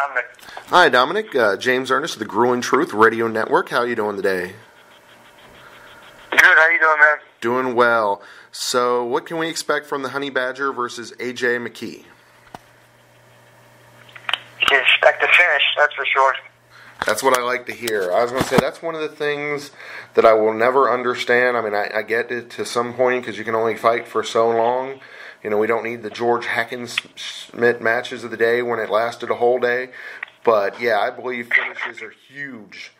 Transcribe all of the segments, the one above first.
Dominic. Hi, Dominic. James Ernest of the Grueling Truth Radio Network. How are you doing today? Good. How you doing, man? Doing well. So, what can we expect from the Honey Badger versus AJ McKee? You can expect a finish, that's for sure. That's what I like to hear. I was going to say, that's one of the things that I will never understand. I mean, I get it to some point because you can only fight for so long. You know, we don't need the George Hackenschmidt matches of the day when it lasted a whole day. But, yeah, I believe finishes are huge.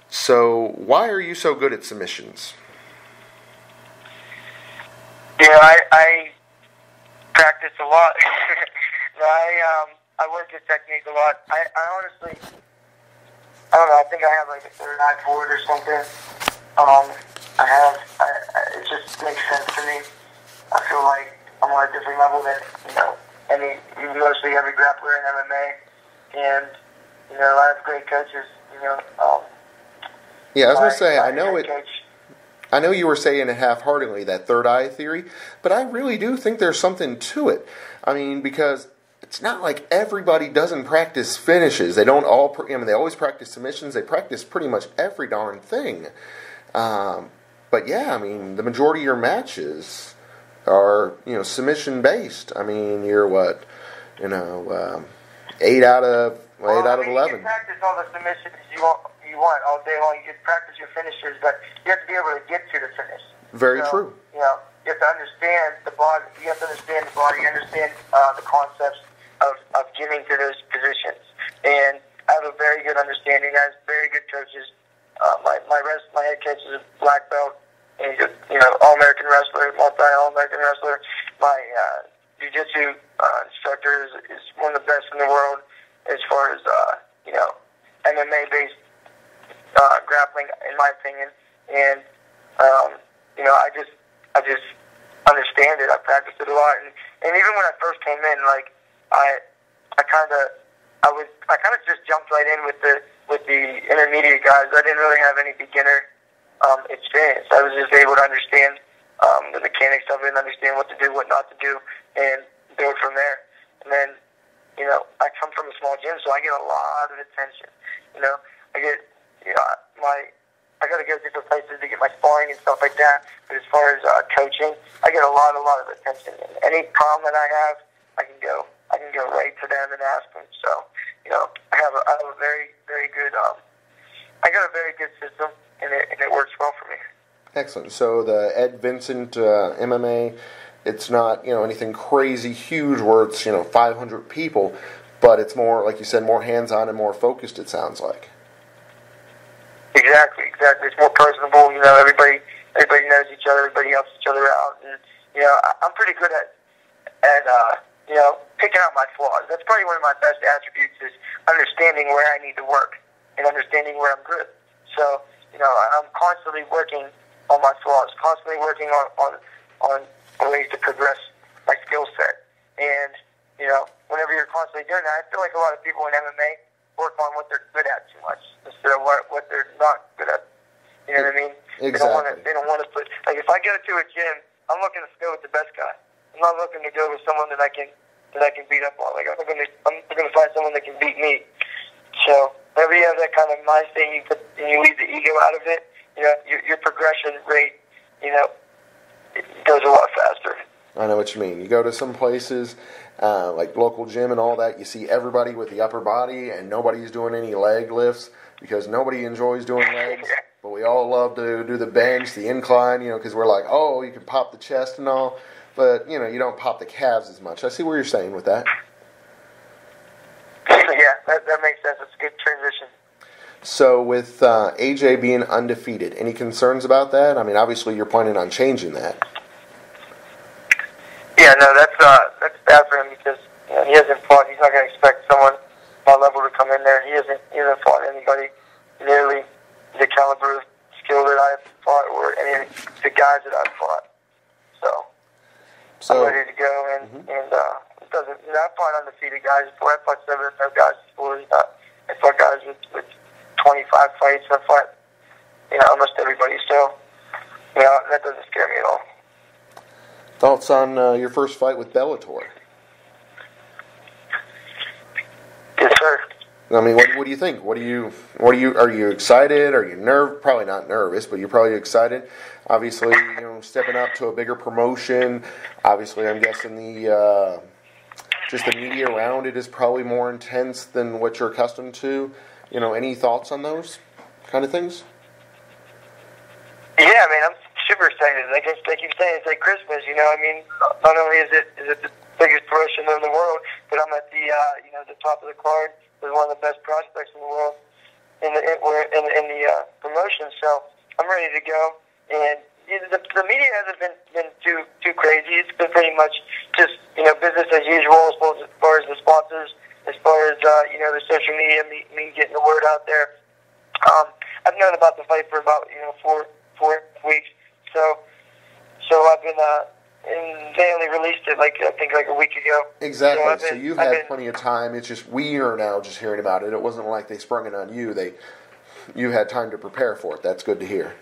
So, why are you so good at submissions? Yeah, I practice a lot. I work at technique a lot. I honestly, I don't know, I think I have like a third eye for it or something. It just makes sense to me. I feel like I'm on a different level than, mostly every grappler in MMA. And, I have great coaches, Yeah, I was going to say, I know you were saying it half-heartedly, that third eye theory, but I really do think there's something to it. I mean, because it's not like everybody doesn't practice finishes. They don't all, they always practice submissions. They practice pretty much every darn thing. But yeah, I mean, the majority of your matches are, submission-based. I mean, you're 8 out of 11. You can practice all the submissions you want all day long. You can practice your finishers, but you have to be able to get to the finish. Very true. You have to understand the body. You have to understand the body. You understand the concepts of getting to those positions. And I have a very good understanding. I have very good coaches. My head coach is a black belt. And he's a all-American wrestler, multi-all-American wrestler. My jiu-jitsu instructor is one of the best in the world as far as MMA-based grappling, in my opinion. And I just understand it. I practiced it a lot, and even when I first came in, I kind of just jumped right in with the intermediate guys. I didn't really have any beginner experience. I was just able to understand the mechanics of it and understand what to do, what not to do, and build from there. And then, I come from a small gym, so I get a lot of attention. I got to go different places to get my sparring and stuff like that. But as far as coaching, I get a lot of attention. And any problem that I have, I can go right to them and ask them. So, I have a very, very good. I got a very good system, and it works well for me. Excellent. So the Ed Vincent MMA, it's not anything crazy huge where it's 500 people, but it's more, like you said, more hands-on and more focused. It sounds like. Exactly. It's more personable. Everybody knows each other. Everybody helps each other out, and I'm pretty good at picking out my flaws. That's probably one of my best attributes is understanding where I need to work and understanding where I'm good. So I'm constantly working on my flaws, constantly working on ways to progress my skill set. And whenever you're constantly doing that, I feel like a lot of people in MMA work on what they're good at too much instead of what they're not good at. You know what I mean? Exactly. They don't want to put, like, if I go to a gym, I'm looking to go with the best guy. I'm not looking to go with someone that I can beat up on. Like, I'm looking to find someone that can beat me. So whenever you have that kind of mindset, and you leave the ego out of it, your progression rate, it goes a lot faster. I know what you mean. You go to some places, like local gym and all that, you see everybody with the upper body and nobody's doing any leg lifts because nobody enjoys doing legs. But we all love to do the bench, the incline, because we're like, oh, you can pop the chest and all. But, you don't pop the calves as much. I see what you're saying with that. Yeah, that makes sense. It's a good transition. So with AJ being undefeated, any concerns about that? I mean, obviously you're planning on changing that. Yeah, no, that's bad for him because he hasn't fought. He's not going to expect someone my level to come in there. He hasn't fought anybody nearly the caliber of skill that I've fought or any of the guys that I've fought. So I'm ready to go, and it doesn't. I've fought undefeated guys before. I fought 7 guys before. I fought guys with 25 fights. I fought almost everybody. So that doesn't scare me at all. Thoughts on your first fight with Bellator? This sure. I mean, what do you think? Are you excited? Are you probably not nervous, but you're probably excited. Obviously, stepping up to a bigger promotion. Obviously, I'm guessing just the media around it is probably more intense than what you're accustomed to. Any thoughts on those kind of things? Yeah, I mean, I'm super excited. Like I keep saying, it's like Christmas. I mean, not only is it the biggest promotion in the world, but I'm at the top of the card with one of the best prospects in the world in the promotion. So I'm ready to go. And the media hasn't been too crazy. It's been pretty much just business as usual as far as the sponsors, as far as the social media, me getting the word out there. I've known about the fight for about 4 weeks. So I've been and they only released it I think a week ago. Exactly. So you've had plenty of time. It's just we are now just hearing about it. It wasn't like they sprung it on you. You had time to prepare for it. That's good to hear.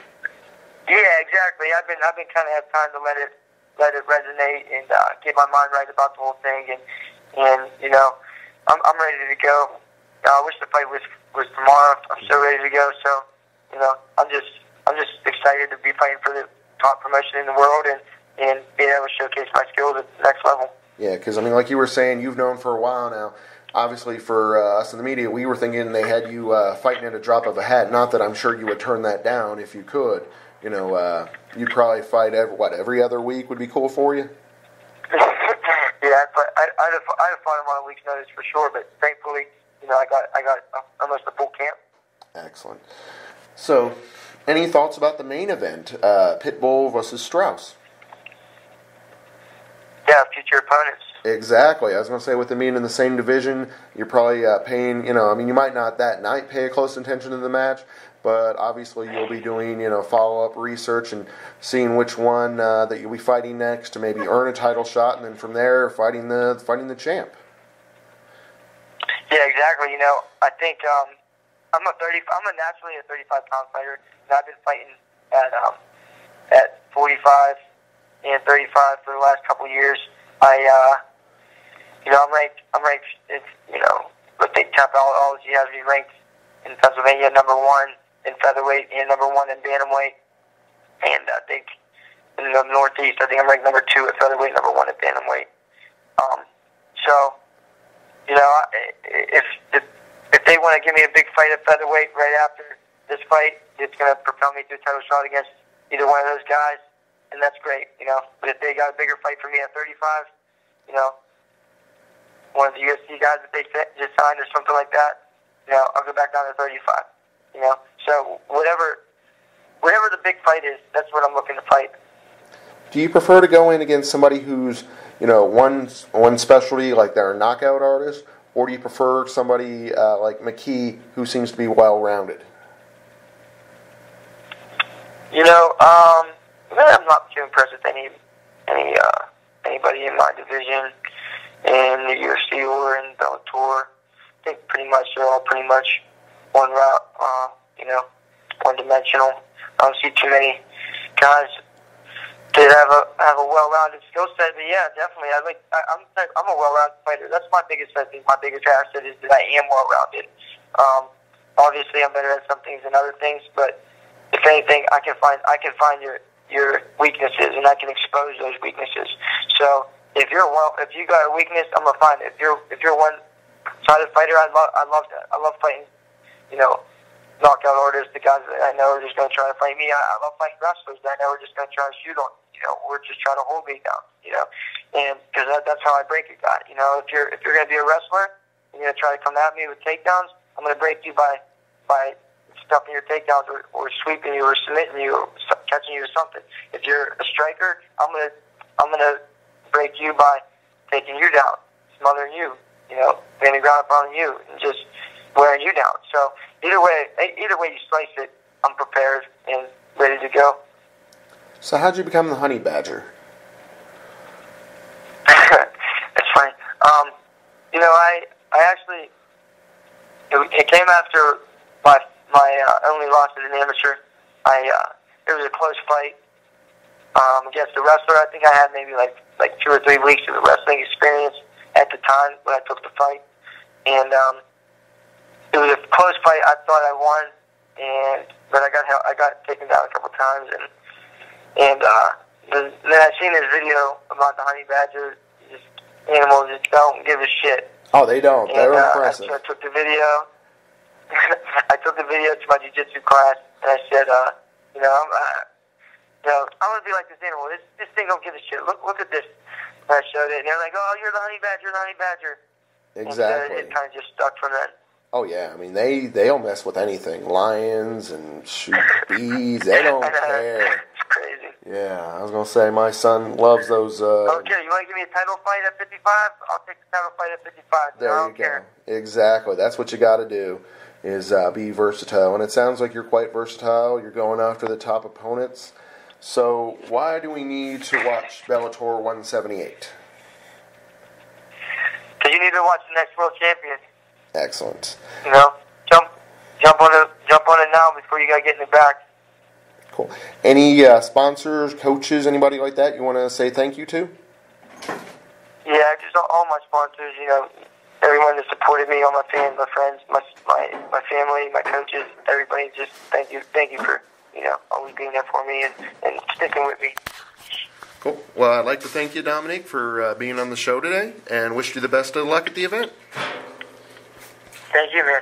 Yeah, exactly. I've been kind of had time to let it resonate and get my mind right about the whole thing. And I'm ready to go. I wish the fight was tomorrow. I'm so ready to go. So I'm just excited to be fighting for the top promotion in the world and being able to showcase my skills at the next level. Yeah, because, like you were saying, you've known for a while now. Obviously, for us in the media, we were thinking they had you fighting at a drop of a hat. Not that I'm sure you would turn that down if you could. You'd probably fight every other week would be cool for you? Yeah, I'd have fought him on a week's notice for sure, but thankfully, I got almost a full camp. Excellent. So, any thoughts about the main event, Pitbull versus Strauss? Yeah, future opponents. Exactly. I was going to say, with them being in the same division, you're probably paying, you might not that night pay close attention to the match, but obviously you'll be doing, follow-up research and seeing which one that you'll be fighting next to maybe earn a title shot, and then from there fighting the champ. Yeah, exactly. I think I'm naturally a 35-pound fighter, and I've been fighting at 45 and 35 for the last couple of years. I'm ranked. But they Tapology has me ranked in Pennsylvania #1 in featherweight and #1 in bantamweight. And I think in the Northeast, I'm ranked #2 at featherweight, #1 at bantamweight. If they want to give me a big fight at featherweight right after this fight, it's going to propel me to a title shot against either one of those guys, and that's great, But if they got a bigger fight for me at 35, one of the UFC guys that they just signed or something like that, I'll go back down to 35, So whatever the big fight is, that's what I'm looking to fight. Do you prefer to go in against somebody who's, one specialty, like they're a knockout artist, or do you prefer somebody like McKee who seems to be well-rounded? I'm not too impressed with anybody in my division in the UFC or in Bellator. I think pretty much they're all pretty much one route, one-dimensional. I don't see too many guys that have a well-rounded skill set. But yeah, definitely, I'm a well-rounded fighter. That's my biggest asset is that I am well-rounded. Obviously, I'm better at some things than other things, but if anything, I can find your weaknesses, and I can expose those weaknesses. So if you got a weakness, I'm gonna find it. If you're one-sided fighter, I love that. I love fighting, knockout artists, the guys that I know are just gonna try to fight me. I love fighting wrestlers that I know are just gonna try to shoot on, or just try to hold me down, and because that's how I break a guy. If you're gonna be a wrestler, you're gonna try to come at me with takedowns. I'm gonna break you by stuffing your takedowns or sweeping you or submitting you or catching you or something. If you're a striker, I'm gonna break you by taking you down, smothering you, laying the ground upon you, and just wearing you down. So either way you slice it, I'm prepared and ready to go. So how'd you become the Honey Badger? It's funny. I actually it came after my only loss as an amateur. It was a close fight against a wrestler. I think I had maybe like 2 or 3 weeks of wrestling experience at the time when I took the fight, and it was a close fight. I thought I won, but I got taken down a couple times, and then I seen this video about the honey badger. Just animals just don't give a shit. Oh, they don't. They're impressive. So I took the video. I took the video to my jiu-jitsu class, and I said, I'm gonna be like this animal. This thing don't give a shit. Look at this. And I showed it, and they're like, "Oh, you're the honey badger, the honey badger." Exactly. And it kind of just stuck from then. Oh yeah, I mean they don't mess with anything. Lions and shoot bees, they don't care. It's crazy. Yeah, I was gonna say my son loves those. Okay, you want to give me a title fight at 55? I'll take the title fight at 55. There I you don't care. Exactly. That's what you got to do. Is be versatile, and it sounds like you're quite versatile. You're going after the top opponents. So why do we need to watch Bellator 178? Because you need to watch the next world champion. Excellent. Jump on it now before you gotta get in the back. Cool. Any sponsors, coaches, anybody like that you want to say thank you to? Yeah, just all my sponsors. Everyone that supported me, all my fans, my friends, my family, my coaches, everybody. Just thank you for always being there for me and sticking with me. Cool. Well, I'd like to thank you, Dominic, for being on the show today, and wish you the best of luck at the event. Thank you, man.